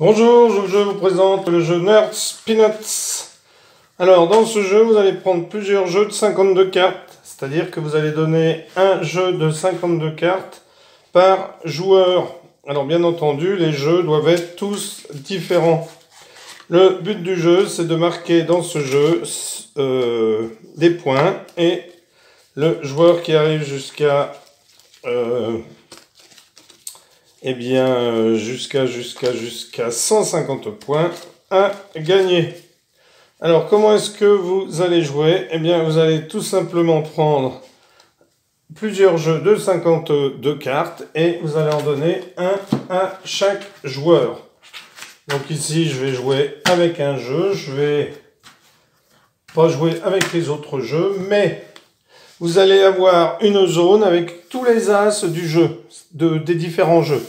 Bonjour, je vous présente le jeu Nerds Peanuts. Alors, dans ce jeu, vous allez prendre plusieurs jeux de 52 cartes, c'est-à-dire que vous allez donner un jeu de 52 cartes par joueur. Alors, bien entendu, les jeux doivent être tous différents. Le but du jeu, c'est de marquer dans ce jeu des points, et le joueur qui arrive jusqu'à jusqu'à 150 points a gagné. Alors, comment est-ce que vous allez jouer? Eh bien, vous allez tout simplement prendre plusieurs jeux de 52 cartes et vous allez en donner un à chaque joueur. Donc ici, je vais jouer avec un jeu, je vais pas jouer avec les autres jeux, mais vous allez avoir une zone avec tous les as du jeu, des différents jeux.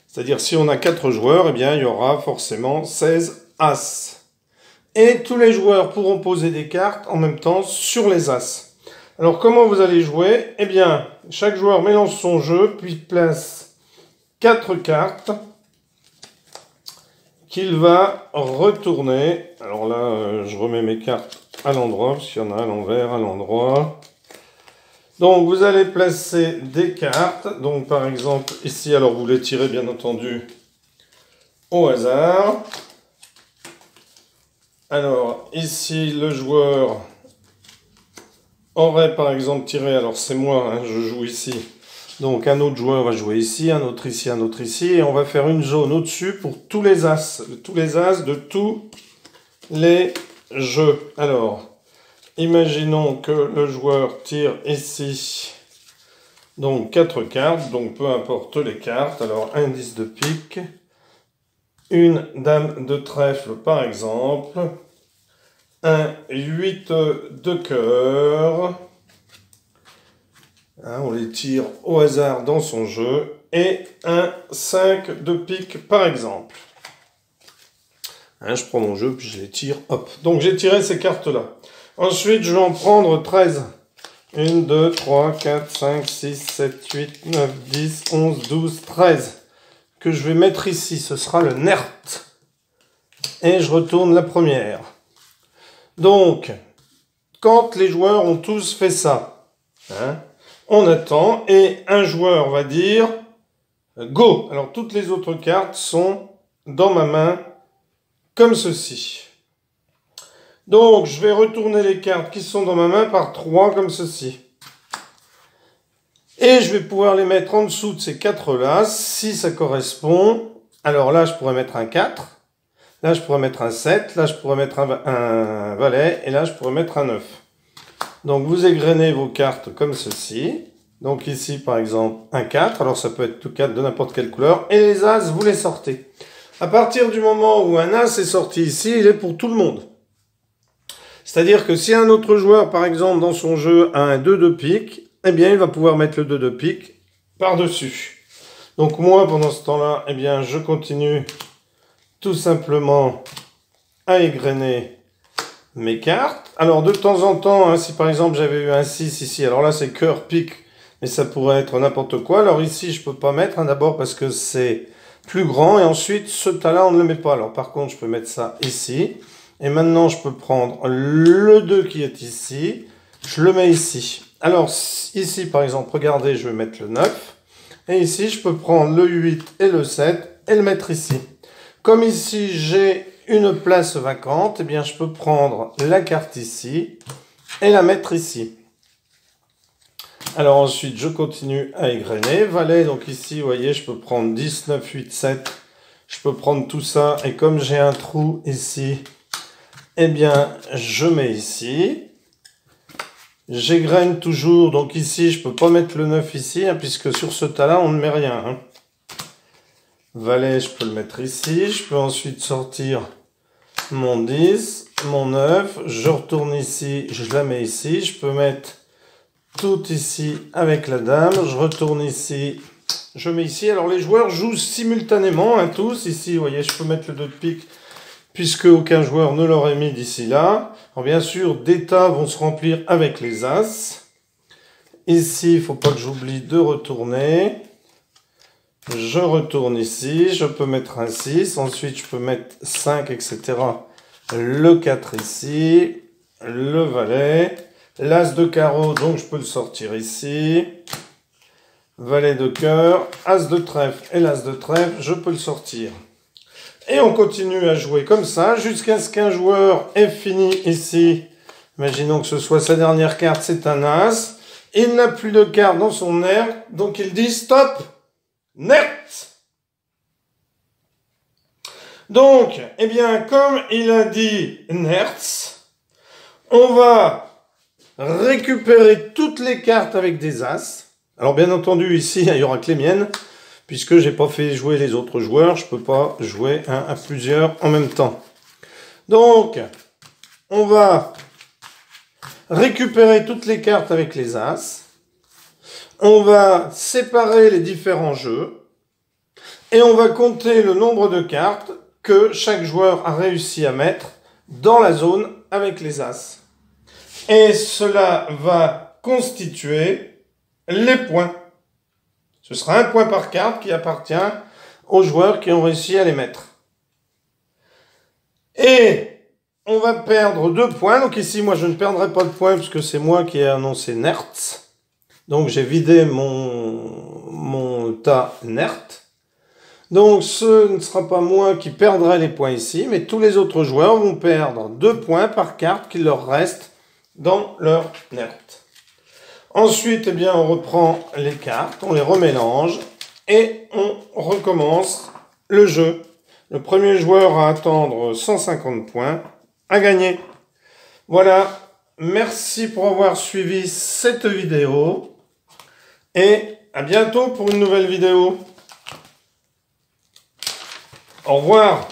C'est-à-dire, si on a 4 joueurs, eh bien, il y aura forcément 16 as. Et tous les joueurs pourront poser des cartes en même temps sur les as. Alors, comment vous allez jouer? Eh bien, chaque joueur mélange son jeu, puis place 4 cartes qu'il va retourner. Alors là, je remets mes cartes à l'endroit, parce qu'il y en a à l'envers, à l'endroit. Donc, vous allez placer des cartes. Donc, par exemple, ici, alors vous les tirez, bien entendu, au hasard. Alors, ici, le joueur aurait, par exemple, tiré, alors c'est moi, hein, je joue ici. Donc, un autre joueur va jouer ici, un autre ici, un autre ici. Et on va faire une zone au-dessus pour tous les as de tous les jeux. Alors, imaginons que le joueur tire ici, donc 4 cartes, donc peu importe les cartes. Alors, un 10 de pique, une dame de trèfle par exemple, un 8 de cœur, hein, on les tire au hasard dans son jeu, et un 5 de pique par exemple. Hein, je prends mon jeu, puis je les tire, hop. Donc j'ai tiré ces cartes-là. Ensuite, je vais en prendre 13. 1, 2, 3, 4, 5, 6, 7, 8, 9, 10, 11, 12, 13. Que je vais mettre ici, ce sera le Nert. Et je retourne la première. Donc, quand les joueurs ont tous fait ça, hein, on attend et un joueur va dire Go. Alors, toutes les autres cartes sont dans ma main comme ceci. Donc, je vais retourner les cartes qui sont dans ma main par 3 comme ceci. Et je vais pouvoir les mettre en dessous de ces 4-là, si ça correspond. Alors là, je pourrais mettre un 4. Là, je pourrais mettre un 7. Là, je pourrais mettre un valet. Et là, je pourrais mettre un 9. Donc, vous égrenez vos cartes comme ceci. Donc ici, par exemple, un 4. Alors, ça peut être tout 4 de n'importe quelle couleur. Et les as, vous les sortez. À partir du moment où un as est sorti ici, il est pour tout le monde. C'est-à-dire que si un autre joueur, par exemple, dans son jeu, a un 2 de pique, eh bien, il va pouvoir mettre le 2 de pique par-dessus. Donc, moi, pendant ce temps-là, eh bien, je continue tout simplement à égrener mes cartes. Alors, de temps en temps, hein, si par exemple, j'avais eu un 6 ici, alors là, c'est cœur, pique, mais ça pourrait être n'importe quoi. Alors ici, je ne peux pas mettre, hein, d'abord parce que c'est plus grand, et ensuite, ce tas-là, on ne le met pas. Alors, par contre, je peux mettre ça ici. Et maintenant, je peux prendre le 2 qui est ici, je le mets ici. Alors, ici, par exemple, regardez, je vais mettre le 9. Et ici, je peux prendre le 8 et le 7 et le mettre ici. Comme ici, j'ai une place vacante, eh bien, je peux prendre la carte ici et la mettre ici. Alors ensuite, je continue à égrener. Valet, donc ici, vous voyez, je peux prendre 10, 9, 8, 7. Je peux prendre tout ça. Et comme j'ai un trou ici, eh bien, je mets ici. J'égrène toujours. Donc ici, je ne peux pas mettre le 9 ici, hein, puisque sur ce tas-là, on ne met rien. Hein. Valet, je peux le mettre ici. Je peux ensuite sortir mon 10, mon 9. Je retourne ici, je la mets ici. Je peux mettre tout ici avec la dame. Je retourne ici, je mets ici. Alors les joueurs jouent simultanément, hein, tous. Ici, vous voyez, je peux mettre le 2 de pique, puisque aucun joueur ne l'aurait mis d'ici là. Alors bien sûr, des tas vont se remplir avec les as. Ici, il ne faut pas que j'oublie de retourner. Je retourne ici, je peux mettre un 6, ensuite je peux mettre 5, etc. Le 4 ici, le valet, l'as de carreau, donc je peux le sortir ici, valet de cœur, as de trèfle et l'as de trèfle, je peux le sortir. Et on continue à jouer comme ça, jusqu'à ce qu'un joueur ait fini ici. Imaginons que ce soit sa dernière carte, c'est un as. Il n'a plus de carte dans son nerf, donc il dit stop, net. Donc, eh bien, comme il a dit nertz, on va récupérer toutes les cartes avec des as. Alors, bien entendu, ici, il n'y aura que les miennes, puisque j'ai pas fait jouer les autres joueurs. Je peux pas jouer à plusieurs en même temps. Donc, on va récupérer toutes les cartes avec les as. On va séparer les différents jeux. Et on va compter le nombre de cartes que chaque joueur a réussi à mettre dans la zone avec les as. Et cela va constituer les points. Ce sera un point par carte qui appartient aux joueurs qui ont réussi à les mettre. Et on va perdre 2 points. Donc ici, moi, je ne perdrai pas de points puisque c'est moi qui ai annoncé nertz. Donc j'ai vidé mon tas nert. Donc ce ne sera pas moi qui perdrai les points ici, mais tous les autres joueurs vont perdre 2 points par carte qui leur reste dans leur nert. Ensuite, eh bien, on reprend les cartes, on les remélange et on recommence le jeu. Le premier joueur à attendre 150 points a gagné. Voilà, merci pour avoir suivi cette vidéo et à bientôt pour une nouvelle vidéo. Au revoir.